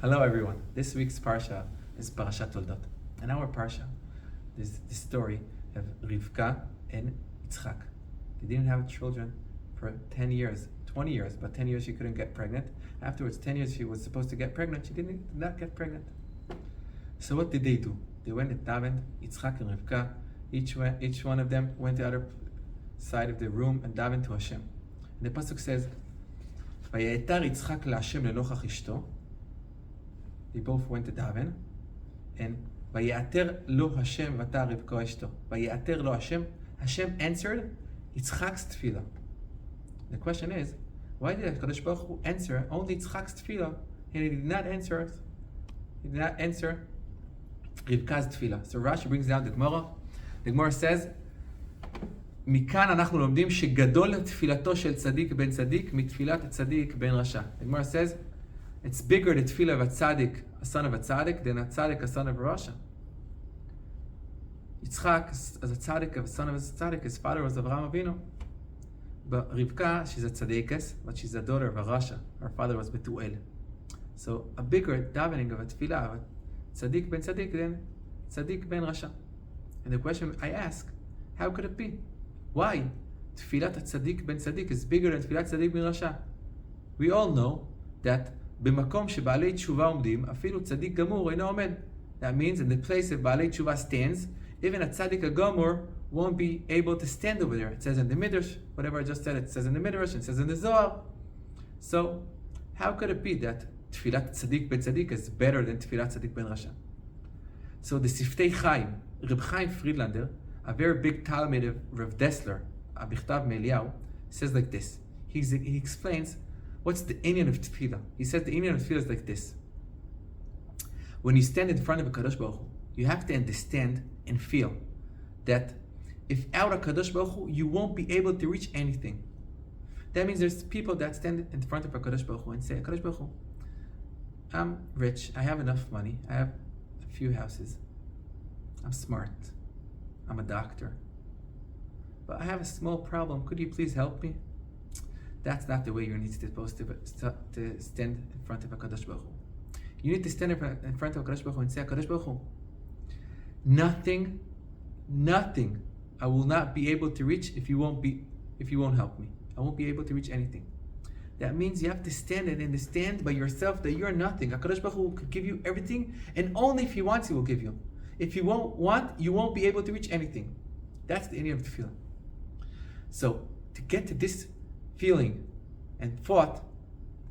Hello everyone. This week's Parsha is Parashat Toldos. In our Parsha, there's the story of Rivka and Yitzchak. They didn't have children for 10 years, 20 years, but 10 years she couldn't get pregnant. Afterwards, 10 years she was supposed to get pregnant. She did not get pregnant. So what did they do? They went and davened, Yitzchak and Rivka. Each one of them went to the other side of the room and davened to Hashem. And the pasuk says, "Vayetar Yitzchak LaHashem lenochach ishto." They both went to daven, and "Vayetar lo Hashem v'ata Rivka ishto." Vayetar lo Hashem. Hashem answered Yitzchak's tefillah. The question is, why did HaKadosh Baruch Hu answer only Yitzchak's tefillah, and he did not answer Rivka's tefillah? So Rashi brings down the Gemara. The Gemara says, מכאן אנחנו לומדים שגדול תפילתו של צדיק בן צדיק מתפילת הצדיק בן רשע. The Gemara says, it's bigger the tefillah of a tzaddik, a son of a tzaddik, than a tzaddik, a son of a rasha. Yitzchak, as a tzaddik, a son of a tzaddik, his father was Avraham Avinu. But Rivka, she's a tzaddikas, but she's a daughter of a rasha. Her father was Betuel. So a bigger davening of a tefillah of a tzaddik ben tzaddik than tzaddik ben rasha. And the question I ask, how could it be? Why? Tfilat tzaddik ben tzaddik is bigger than tfilat tzaddik ben rasha. We all know that במקום שבעלי תשובה עומדים, אפילו צדיק גמור אינו עומד. That means in the place of בעלי תשובה stands, even a tzaddik הגמור won't be able to stand over there. It says in the Midrash, whatever I just said, it says in the Midrash, it says in the Zohar. So, how could it be that tfilat tzaddik ben tzaddik is better than tfilat tzaddik ben rasha? So the Siftei Chaim, Reb Chaim Friedlander, a very big Talmud of Rav Dessler, a Bichtav Me'Eliyahu, says like this. He explains what's the inyan of tefillah. He says the inyan of tefillah is like this. When you stand in front of a Kadosh Baruch Hu, you have to understand and feel that if out of Kadosh Baruch Hu, you won't be able to reach anything. That means there's people that stand in front of a Kadosh Baruch Hu and say, Kadosh Baruch Hu, I'm rich, I have enough money, I have a few houses, I'm smart, I'm a doctor, but I have a small problem. Could you please help me? That's not the way you're supposed to stand in front of a Kadosh Baruch Hu. You need to stand in front of a Kadosh Baruch Hu and say, Kadosh Baruch Hu, nothing I will not be able to reach if you won't help me. I won't be able to reach anything. That means you have to stand and understand by yourself that you're nothing. HaKadosh Baruch Hu could give you everything, and only if He wants, He will give you. If you won't want, you won't be able to reach anything. That's the idea of tefillah. So, to get to this feeling and thought,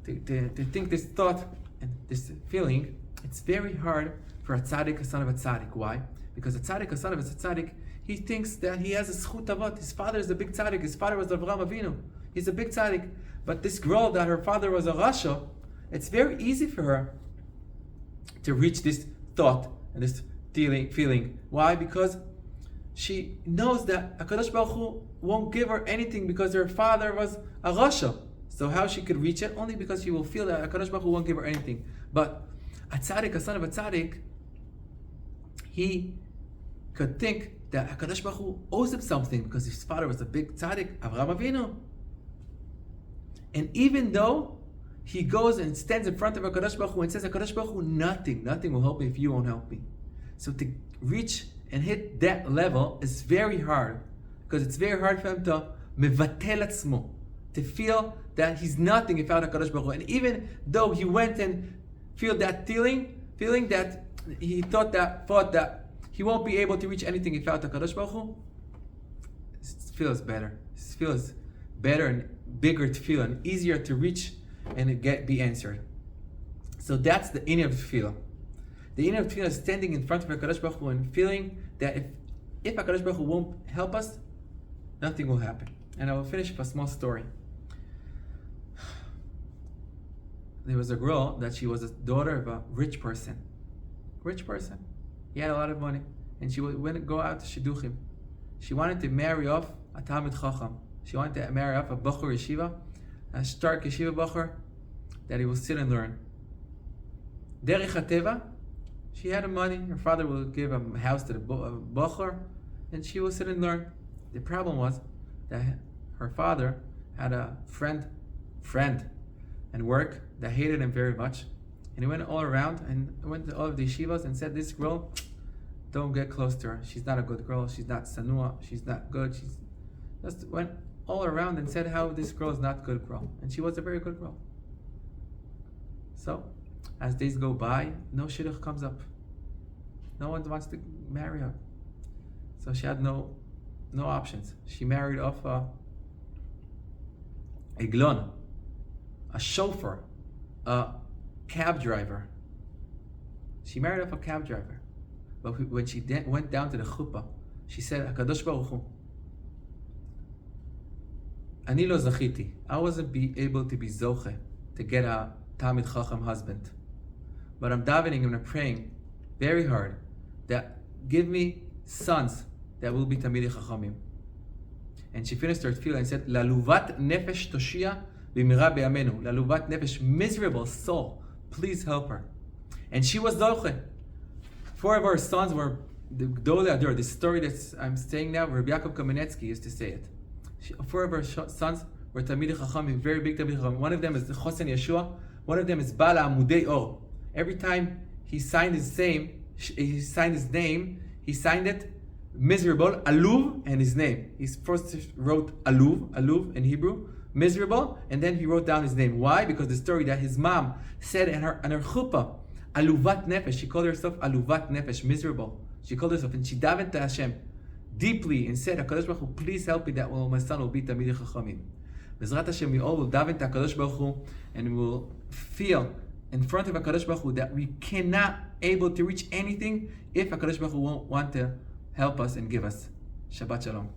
to think this thought and this feeling, it's very hard for a tzaddik, a son of a tzaddik. Why? Because a tzaddik, a son of a tzaddik, he thinks that he has a zchut avot. His father is a big tzaddik. His father was Avraham Avinu. He's a big tzaddik. But this girl that her father was a rasha, it's very easy for her to reach this thought and this feeling. Why? Because she knows that HaKadosh Baruch Hu won't give her anything because her father was a rasha. So how she could reach it? Only because she will feel that HaKadosh Baruch Hu won't give her anything. But a tzaddik, a son of a tzaddik, he could think that HaKadosh Baruch Hu owes him something because his father was a big tzaddik, Avraham Avinu. And even though he goes and stands in front of HaKadosh Baruch Hu and says, HaKadosh Baruch Hu, nothing will help me if you won't help me. So to reach and hit that level is very hard, because it's very hard for him to mevatel atzmo, to feel that he's nothing without HaKadosh Baruch Hu. And even though he went and feel that feeling that he thought that he won't be able to reach anything without HaKadosh Baruch Hu, it feels better. It feels better and bigger to feel and easier to reach and be answered. So that's the inner of tefillah. The inner of tefillah is standing in front of HaKadosh Baruch Hu and feeling that if HaKadosh Baruch Hu won't help us, nothing will happen. And I will finish with a small story. There was a girl that she was a daughter of a rich person. He had a lot of money. And she went go out to shidduchim. She wanted to marry off a Talmid Chacham. She wanted to marry off a Bachur Yeshiva, a stark Yeshiva Bachur, that he will sit and learn. Derech HaTeva, she had the money. Her father will give a house to the Bachur, and she will sit and learn. The problem was that her father had a friend and work that hated him very much, And he went all around and went to all of the yeshivas and said, this girl, don't get close to her. She's not a good girl. She's not sanua. She's not good. She's just went all around and said how this girl is not a good girl. And she was a very good girl. So, as days go by, no shidduch comes up. No one wants to marry her. So she had no options. She married off a glon, a chauffeur, a cab driver. She married off a cab driver. But when she went down to the chuppah, she said, HaKadosh Baruch Hu, Ani lo zachiti. I wasn't able to be zoche, to get a Talmid Chacham husband. But I'm davening and I'm praying very hard that give me sons that will be Talmidei Chachamim. And she finished her tefillah and said, Laluvat nefesh toshia b'mira be'amenu. Laluvat nefesh, miserable soul, please help her. And she was zoche. 4 of her sons were the Gdolei Ador. The story that I'm saying now, Rabbi Yaakov Kamenetsky used to say it. 4 of her sons were Talmidei Chachamim, very big Talmidei Chachamim. One of them is Chosen Yeshua. One of them is Bala Amudei Or. Every time he signed his name, he signed it miserable, Aluv, and his name. He first wrote Aluv in Hebrew, miserable, and then he wrote down his name. Why? Because the story that his mom said in her chuppah, Aluvat Nefesh, she called herself Aluvat Nefesh, miserable. She called herself, and she davened to Hashem deeply and said, HaKadosh Baruch Hu, please help me that my son will be Talmidei Chachamim. Bezrat Hashem, we all will daven to HaKadosh Baruch Hu, and we will feel in front of HaKadosh Baruch Hu that we cannot able to reach anything if HaKadosh Baruch Hu won't want to help us and give us. Shabbat Shalom.